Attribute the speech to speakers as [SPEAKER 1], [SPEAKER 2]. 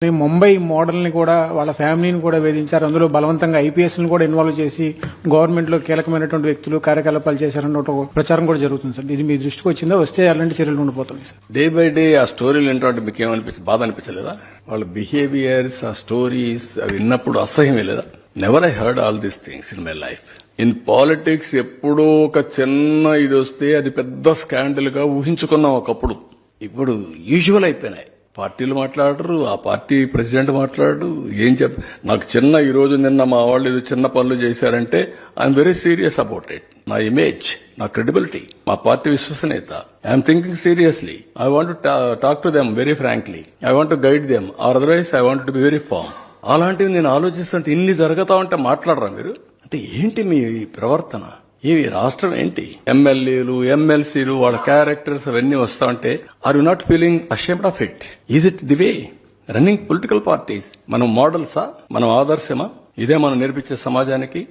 [SPEAKER 1] Mumbai model ని కూడా వాళ్ళ ఫ్యామిలీని కూడా వేధించారు. అందులో బలవంతంగా ఐపీఎస్ ని కూడా ఇన్వాల్వ్ చేసి గవర్నమెంట్ లో కీలకమైనటువంటి వ్యక్తులు కార్యకలాపాలు చేశారన్న ఒక ప్రచారం కూడా జరుగుతుంది సార్. ఇది మీ దృష్టికి వచ్చిందా? వస్తే అలాంటి చర్యలు ఉండిపోతుంది సార్.
[SPEAKER 2] డే బై డే ఆ స్టోరీలు వింటే మీకు ఏమనిపించింది? బాధ అనిపించలేదా? వాళ్ళ బిహేవియర్స్, ఆ స్టోరీస్ అవి విన్నప్పుడు అసహ్యం లేదా? Never I heard all these things in my life. In politics ఎప్పుడో ఒక చిన్న ఇది వస్తే అది పెద్ద స్కాండల్ గా ఊహించుకున్నాం ఒకప్పుడు. ఇప్పుడు యూజువల్ అయిపోయినాయి. పార్టీలు మాట్లాడరు, ఆ పార్టీ ప్రెసిడెంట్ మాట్లాడరు. ఏం నాకు చిన్న ఈ రోజు నిన్న మా వాళ్ళు ఏదో చిన్న పనులు చేశారంటే I'm very serious about it. నా ఇమేజ్, నా క్రెడిబిలిటీ, మా పార్టీ విశ్వసనీయత, I'm thinking seriously. I want to talk to them very frankly. I want to guide them, or otherwise I want to be very firm. అలాంటివి నేను ఆలోచిస్తుంటే ఇన్ని జరుగుతా ఉంటే మాట్లాడరా మీరు? అంటే ఏంటి మీ ప్రవర్తన? ఇవి రాష్ట్రం ఏంటి? ఎమ్మెల్యేలు, ఎమ్మెల్సీలు, వాళ్ళ క్యారెక్టర్స్ అవన్నీ వస్తా ఉంటే are you not feeling ashamed of it? Is it the way running political parties? మనం మోడల్సా? మనం ఆదర్శమా? ఇదే మనం నేర్పించే సమాజానికి?